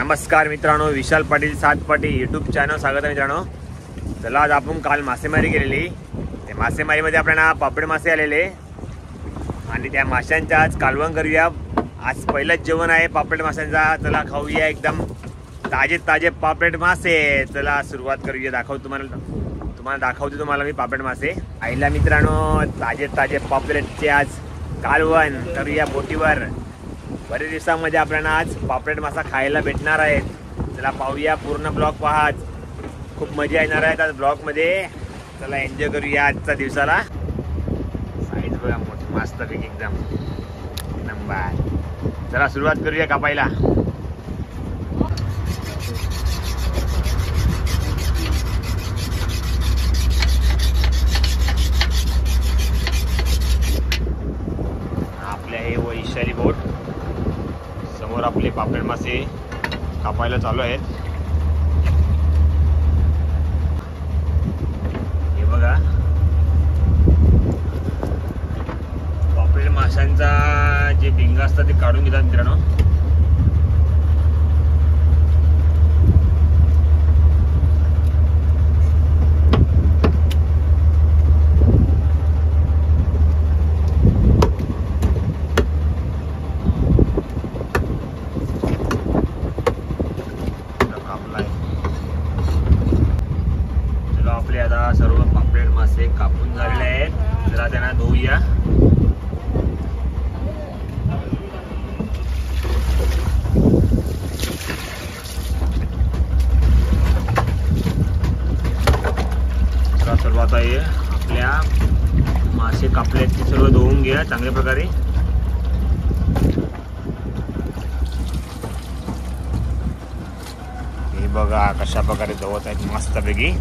नमस्कार मित्रांनो, Vishal Patil Satpati YouTube channel स्वागत आहे मित्रांनो. चला आज आपण काल मासेमारी केलेली. त्या मासेमारीमध्ये आपल्याला पापड मासे आलेले आणि त्या माशांचा आज कालवण करूया. आज पहिलंच जेवण आहे पापड माशांचा. चला खाऊया एकदम ताजे ताजे पापड मासे. चला सुरुवात करूया. तुम्हाला दाखवते मी पापड मासे. आईला मित्रांनो ताजे ताजे पापलेटचे आज कालवण करूया बोटीवर. बरेच दिवसांमध्ये आपल्याला आज पापलेट मासा खायला भेटणार आहे. चला पाहूया, पूर्ण ब्लॉग पहा. खूप मजा येणार आहे आज ब्लॉगमध्ये. चला एन्जॉय करूया आजच्या दिवसाला. साईज बघा मोठी मस्त पैकी एकदम नंबर. चला सुरुवात करूया कापायला. आपल्या हे वैशाली बोट समोर आपले पापलेट मासे कापायला चालू आहेत. हे बघा पापलेट माशांचा जे भिंग असतात ते काढून घेतात मित्रांनो. आपले आता सर्व पापलेट मासे कापून झालेले आहेत. जरा त्यांना धुवूया. चला सर्वात आहे आपल्या मासे कापले ते सर्व धुवून घ्या चांगल्या प्रकारे. हे बघा कशा प्रकारे धुवत आहेत मस्तपैकी.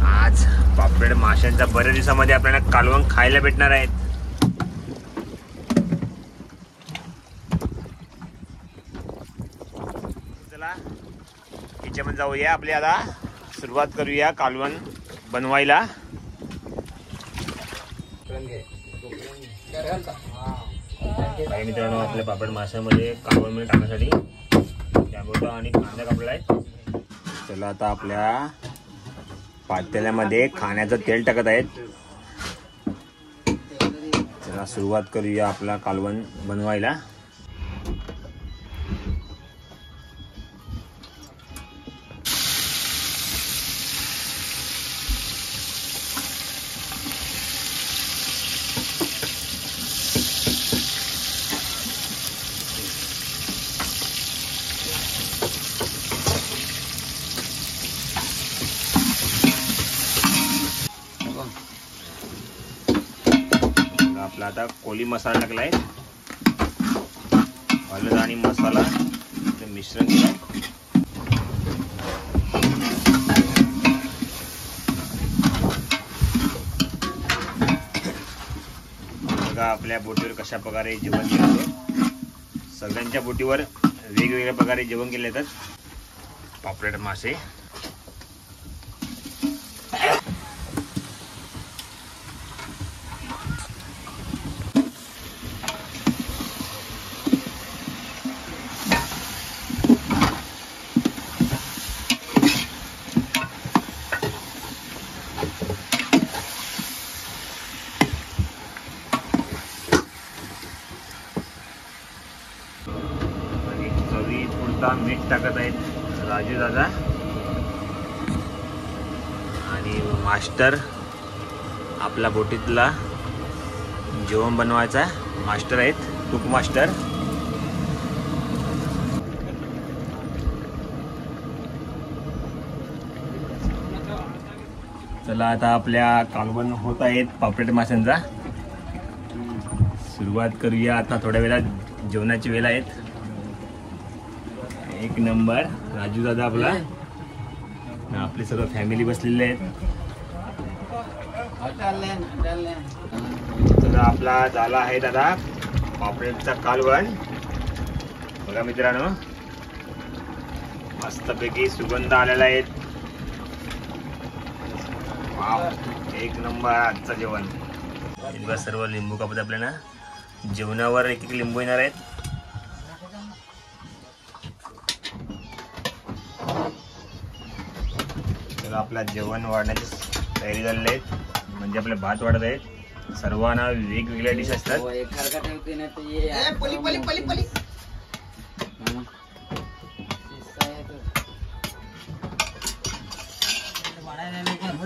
आज पापलेट माशांचा बऱ्याच दिवसामध्ये आपल्याला कालवण खायला भेटणार आहेत. चला किचनमध्ये जाऊया. आपली आता सुरुवात करूया कालवण बनवायला. काही मित्रांनो आपल्या पापलेट माशामध्ये कालवण मध्ये टाकण्यासाठी टॅमॅटो आणि कांदा कापला आहे. चला आता आपल्या पातेल्यामध्ये खाण्याचं तेल टाकत आहेत. चला सुरुवात करूया आपला कालवण बनवायला. आपला आता कोली मसाला टाकलाय. हळद आणि मसाला मिश्रण केलाय. बघा आपल्या बोटीवर कशा प्रकारे जेवण केलं. सगळ्यांच्या बोटीवर वेगवेगळ्या प्रकारे जेवण केले जातात पापलेट मासे. मीठ टाकत आहेत राजू दादा आणि मास्टर. आपला बोटीतला जेवण बनवायचा मास्टर आहेत, कुक मास्टर. चला आता आपल्या कालवण होत आहेत पापलेट माशांचा. सुरुवात करूया. आता थोड्या वेळात जेवणाची वेळ आहेत. एक नंबर. राजू दादा आपला, आपले सर्व फॅमिली बसलेले आहेत. तर आपला झाला आहे दादा पापलेटचा कालवण. बघा मित्रांनो मस्तपैकी सुगंध आलेला आहे. एक नंबर आजचं जेवण. सर्व लिंबू कापत आपल्याला जेवणावर एक एक लिंबू येणार आहेत. आपल्या जेवण वाढण्याची तयारी झालेली आहेत, म्हणजे आपले भात वाढत आहेत. सर्वांना वेगवेगळ्या डिश असतात.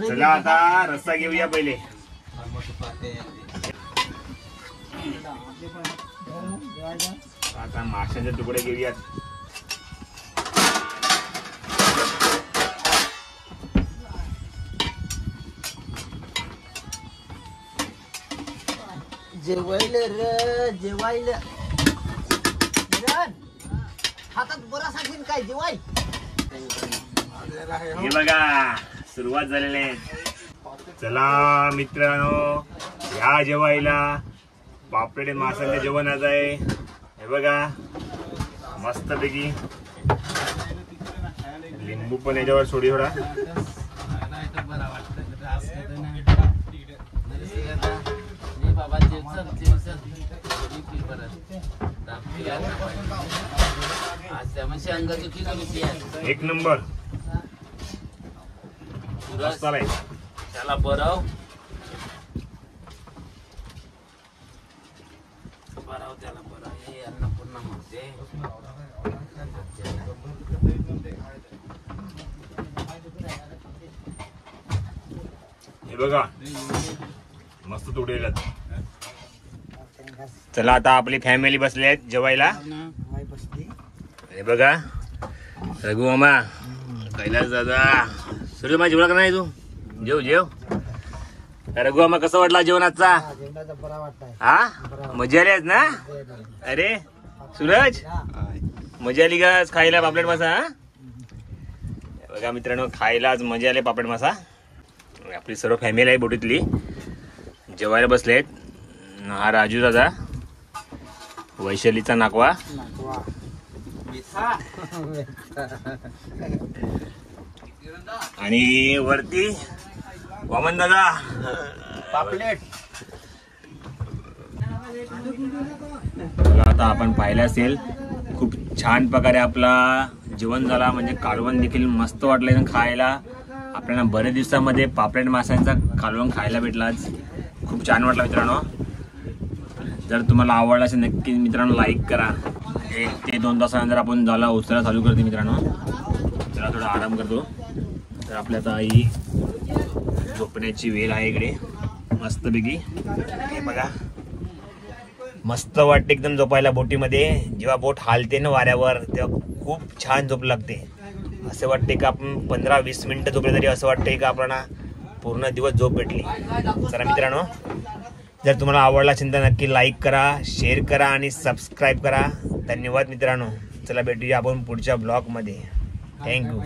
चला आता रस्सा घेऊया पहिले. आता माशाचे तुकडे घेऊयात. जेवायला रे जेवायला हातात बरा सांगेन काय जेवाय. हे बघा सुरुवात झालेली आहे. चला मित्रांनो या जेवायला. पापलेट माशाचे जेवण आज आहे. हे बघा मस्त पैकी लिंबू पण याच्यावर सोडी थोडा. एक नंबर मस्त आहे. त्याला बराव त्याला बराव हे अन्नपूर्णा म्हणते. हे बघा मस्त तुडलेलं. चला आता आपली फॅमिली बसली आहेत जेवायला. हे बघा रघु मामा, कैलास दादा, सूर्य मा जेवला का नाही तू? जेव जेव. रघु मामा कसं वाटला जेवणाचा? हा मजा आली आज ना? अरे सूरज मजा आली का खायला पापलेट मासा? बघा मित्रांनो खायला आज मजा आली पापलेट मासा. आपली सर्व फॅमिली आहे बोटीतली जेवायला बसलेत. हा राजू दादा, वैशालीचा नाकवा, आणि वरती वामन दादा पापलेट. आता आपण पाहिलं असेल खूप छान प्रकारे आपला जेवण झाला. म्हणजे कालवण देखील मस्त वाटलं खायला. आपल्याला बरेच दिवसामध्ये पापलेट माशांचा कालवण खायला भेटला. आज खूप छान वाटलं मित्रांनो. जर तुम्हाला आवडला असेल नक्की मित्रांनो लाईक करा. 1 ते 2 तासानंतर आपण झाला उचला चालू करते मित्रांनो. जरा थोडा आराम करतो. तर आपल्या आता ही झोपण्याची वेळ आहे इकडे मस्तपैकी. हे बघा मस्त वाटते एकदम झोपायला बोटीमध्ये. जेव्हा बोट हालते ना वाऱ्यावर तेव्हा खूप छान झोप लागते. असं वाटते का आपण 15-20 मिनिटं झोपले तरी असं वाटते का आपल्याला पूर्ण दिवस झोप भेटली. चला मित्रांनो जर तुम्हाला आवडला असेल तर नक्की लाईक करा, शेअर करा आणि सबस्क्राईब करा. धन्यवाद मित्रांनो. चला भेटूया आपण पुढच्या ब्लॉगमध्ये. थँक्यू.